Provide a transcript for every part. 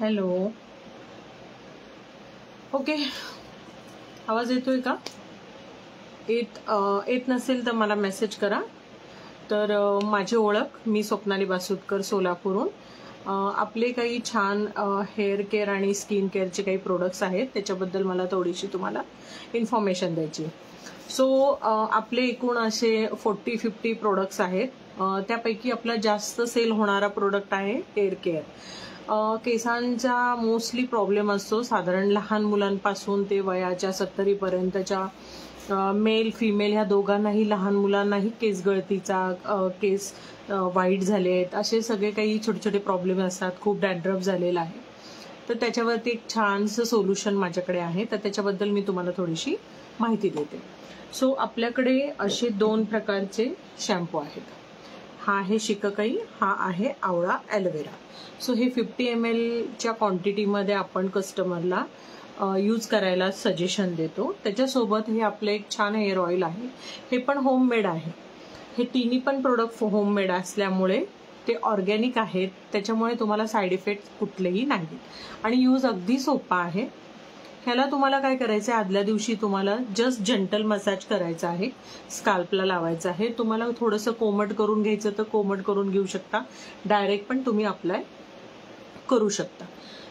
Hello. Okay, आवाज येतोय का? येत नसेल तर मला मेसेज करा. तर माझी ओळख, मी स्वप्नाली बासुदकर, सोलापूरहून. आपले काही छान हेअर केअर आणि स्किन केअरचे काही प्रोडक्ट्स आहेत, त्याच्याबद्दल मला थोडीशी तुम्हाला इन्फॉर्मेशन द्यायची. सो आपले एकूण असे 40-50 प्रोडक्ट्स आहेत. त्यापैकी आपला जास्त सेल होणारा प्रोडक्ट आहे हेअर केअर. केसांचा मोस्टली प्रॉब्लेम असतो, साधारण लहान मुलांपासून ते वयाच्या 70पर्यंतच्या मेल फिमेल ह्या दोघांनाही, लहान मुलांनाही केस गळतीचा, केस व्हाईट झाले आहेत, असे सगळे काही छोटे छोटे प्रॉब्लेम असतात. खूप डॅन्ड्रफ झालेला आहे, तर त्याच्यावरती एक छानसं सोल्युशन माझ्याकडे आहे, तर त्याच्याबद्दल मी तुम्हाला थोडीशी माहिती देते. सो आपल्याकडे असे 2 प्रकारचे शॅम्पू आहेत. हा आहे शिककाई, हा आहे आवळा ॲलोवेरा. सो हे 50 ml क्वांटिटीमध्ये आपण कस्टमरला यूज करायला सजेशन देतो. त्याच्यासोबत हे आपलं एक छान हेअर ऑइल आहे, हे पण होममेड आहे. हे तिन्ही पण प्रोडक्ट होममेड असल्यामुळे ते ऑर्गॅनिक आहेत, त्याच्यामुळे तुम्हाला साईड इफेक्ट कुठलेही नाहीत आणि यूज अगदी सोपा आहे. ह्याला तुम्हाला काय करायचं आहे, आदल्या दिवशी तुम्हाला जस्ट जंटल मसाज करायचा आहे, स्काल्पला लावायचं आहे. तुम्हाला थोडंसं कोमट करून घ्यायचं तर कोमट करून घेऊ शकता, डायरेक्ट पण तुम्ही अप्लाय करू शकता.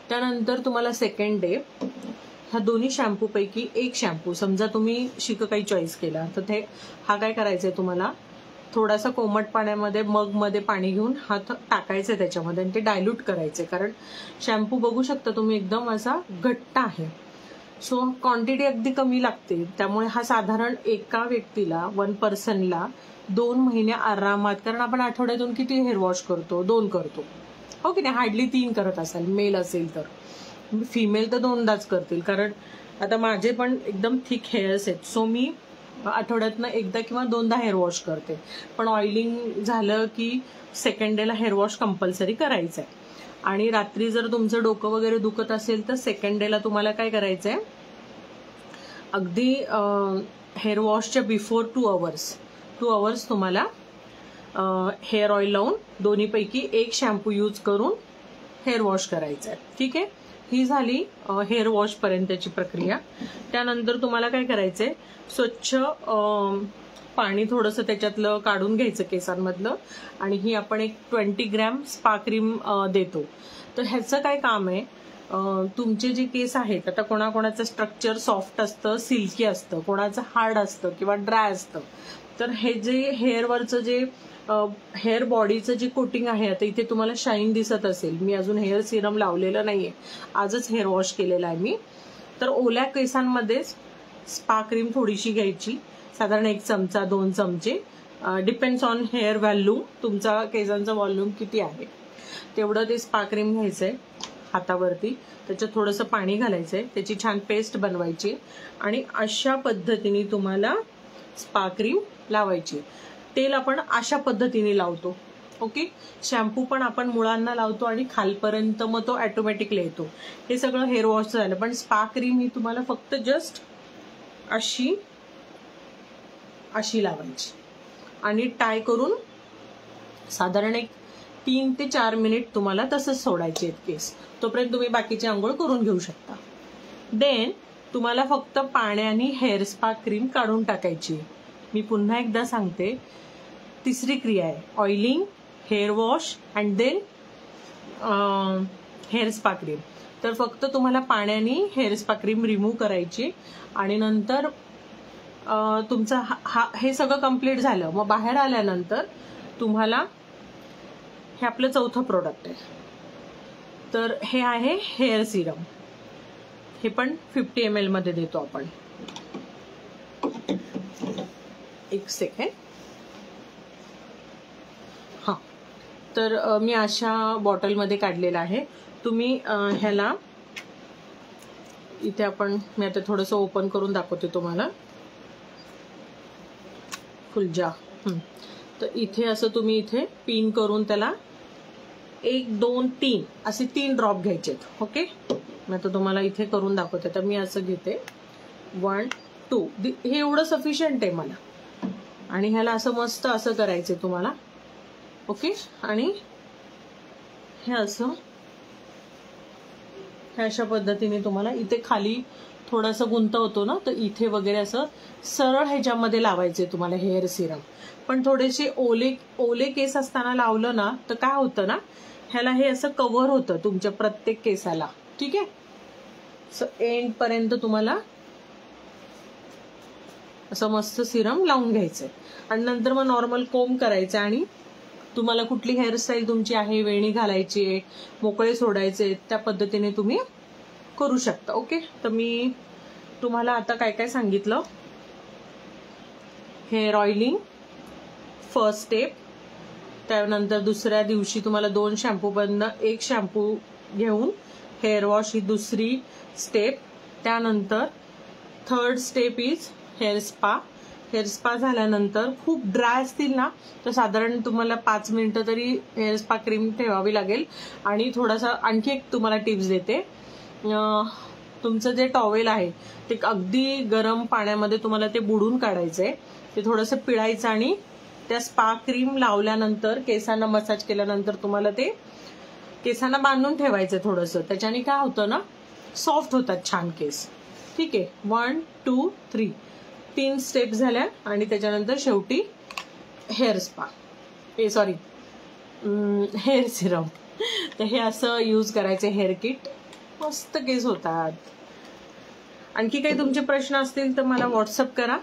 त्यानंतर तुम्हाला सेकंड डे ह्या दोन्ही शॅम्पूपैकी एक शॅम्पू, समजा तुम्ही शिककाई चॉईस केला, तर ते हा काय करायचं आहे, तुम्हाला थोडासा कोमट पाण्यामध्ये मगमध्ये पाणी घेऊन हात टाकायचं त्याच्यामध्ये आणि ते डायल्यूट करायचे, कारण शॅम्पू बघू शकता तुम्ही एकदम असा घट्ट आहे. सो क्वांटिटी अगदी कमी लागते, त्यामुळे हा साधारण एका व्यक्तीला, 1 पर्सनला 2 महिने आरामात, कारण आपण आठवड्यातून किती हेअर वॉश करतो? 2 करतो, हो की नाही? हार्डली 3 करत असाल मेल असेल तर. फिमेल तर 2दाच करतील, कारण आता माझे पण एकदम थिक हेअर्स आहेत. सो मी आठवड्यातनं 1दा किंवा 2दा हेअर वॉश करते, पण ऑइलिंग झालं की सेकंड डेला हेअर वॉश कंपल्सरी करायचं आहे. आणि रात्री जर तुमचं डोकं वगैरे दुखत असेल तर सेकंड डेला तुम्हाला काय करायचं आहे, अगदी हेअर वॉशच्या बिफोर 2 आवर्स तुम्हाला हेअर ऑइल लावून दोन्हीपैकी एक शॅम्पू यूज करून हेअर वॉश करायचं आहे. ठीक आहे, ही झाली हेअर वॉश पर्यंतची प्रक्रिया. त्यानंतर तुम्हाला काय करायचंय, स्वच्छ पाणी थोडंसं त्याच्यातलं काढून घ्यायचं केसांमधलं, आणि ही आपण एक 20 ग्रॅम स्पा क्रीम देतो. तर ह्याचं काय काम आहे, तुमचे जे केस आहेत, आता कोणाकोणाचं स्ट्रक्चर सॉफ्ट असतं, सिल्की असतं, कोणाचं हार्ड असतं किंवा ड्राय असतं. तर हे जे हेअरवरचं जे हेअर बॉडीचं जे कोटिंग आहे, आता इथे तुम्हाला शाईन दिसत असेल, मी अजून हेअर सिरम लावलेलं नाहीये, आजच हेअर वॉश केलेला आहे मी. तर ओल्या केसांमध्येच स्पा क्रीम थोडीशी घ्यायची, साधारण 1 चमचा 2 चमचे, डिपेंड्स ऑन हेअर व्हॉल्यूम, तुमचा केसांचा व्हॉल्यूम किती आहे तेवढं ते स्पा क्रीम घ्यायचंय हातावरती. त्याच्यात थोडंसं पाणी घालायचंय, त्याची छान पेस्ट बनवायची आणि अशा पद्धतीने तुम्हाला स्पा क्रीम लावायची. तेल आपण अशा पद्धतीने लावतो, ओके. शॅम्पू पण आपण मुळांना लावतो आणि खालपर्यंत मग तो ऑटोमॅटिकली येतो. हे सगळं हेअर वॉश झालं, पण स्पा क्रीम ही तुम्हाला फक्त जस्ट अशी लावायची आणि टाय करून साधारण एक 3 ते 4 मिनिट तुम्हाला तसंच सोडायचे आहेत केस, तोपर्यंत तुम्ही बाकीची आंघोळ करून घेऊ शकता. देन तुम्हाला फक्त पाण्याने हेअर स्पा क्रीम काढून टाकायची. मी पुन्हा एकदा सांगते, तिसरी क्रिया आहे oiling, hair wash and then hair spa cream. तर फक्त तुम्हाला पाण्याने हेअर स्पा क्रीम रिमूव्ह करायची आणि नंतर तुमचं हे सगळं कंप्लीट झालं, मग बाहेर आल्यानंतर तुम्हाला हे आपलं 4थं प्रोडक्ट आहे. तर हे आहे हेअर सिरम, हे पण 50 ml मध्ये देतो आपण. एक सेकंड. हां, तर मी अशा बॉटलमध्ये काढलेला आहे. तुम्ही ह्याला इथे मी आता थोडंसं ओपन करून दाखवते तुम्हाला, फुलजा. तर इथे असं तुम्ही इथे पिन करून त्याला 1 2 3 असे 3 ड्रॉप घ्यायचेत, ओके. मी आता तुम्हाला इथे करून दाखवते. तर मी असं घेते 1 2, हे एवढं सफिशियंट आहे मला. आणि ह्याला असं मस्त असं करायचंय तुम्हाला, ओके. आणि हे असं हे अशा पद्धतीने तुम्हाला इथे खाली थोडासा गुंता होतो ना, तर इथे वगैरे असं सरळ ह्याच्यामध्ये लावायचे तुम्हाला हेअर सिरम. पण थोडेसे ओले केस असताना लावलं ना तर काय होतं ना, ह्याला हे असं कव्हर होतं तुमच्या प्रत्येक केसाला. ठीक आहे, सो एंड पर्यंत तुम्हाला असं मस्त सिरम लावून घ्यायचंय आणि नंतर मग नॉर्मल कोंब करायचं आणि तुम्हाला कुठली हेअरस्टाईल तुमची आहे, वेणी घालायची आहे, मोकळे सोडायचे, त्या पद्धतीने तुम्ही करू शकता. ओके, तर मी तुम्हाला आता काय काय सांगितलं. हेअर ऑइलिंग फर्स्ट स्टेप, त्यानंतर दुसऱ्या दिवशी तुम्हाला 2 शॅम्पू बदनं 1 शॅम्पू घेऊन हेअर वॉश ही दुसरी स्टेप. त्यानंतर third step is hair spa. Hair spa झाल्यानंतर खूप ड्राय असतील ना तर साधारण तुम्हाला 5 मिनिटं तरी हेअर स्पा क्रीम ठेवावी लागेल. आणि थोडासा आणखी एक तुम्हाला टिप्स देते, तुमचं जे टॉवेल आहे ते अगदी गरम पाण्यामध्ये तुम्हाला ते बुडून काढायचंय, ते थोडंसं पिळायचं आणि त्या स्पा क्रीम लावल्यानंतर केसांना मसाज केल्यानंतर तुम्हाला ते केसांना बांधून ठेवायचं थोडंसं. त्याच्याने काय होतं ना, सॉफ्ट होतात छान केस. ठीक आहे, 1 2 3 3 स्टेप झाल्या आणि त्याच्यानंतर शेवटी हेअर स्पा हेअर सिरम. तर हे असं यूज करायचे हेअर किट, मस्त केस होतात. आणखी काही तुमचे प्रश्न असतील तर मला व्हॉट्सअप करा.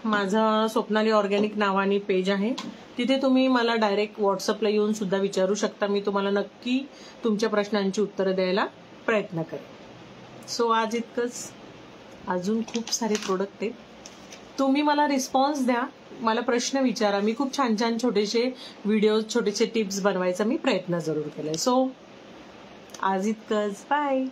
माझं स्वप्नाली ऑर्गॅनिक नावाने पेज आहे, तिथे तुम्ही मला डायरेक्ट व्हॉट्सअपला येऊन सुद्धा विचारू शकता. मी तुम्हाला नक्की तुमच्या प्रश्नांची उत्तरं द्यायला प्रयत्न करेन. सो आज इतकंच. अजून खूप सारे प्रोडक्ट आहेत, तुम्ही मला रिस्पॉन्स द्या, मला प्रश्न विचारा. मी खूप छान छान छोटेसे व्हिडिओ, छोटेसे टिप्स बनवायचा मी प्रयत्न जरूर केलाय. सो आज इतकंच. बाय.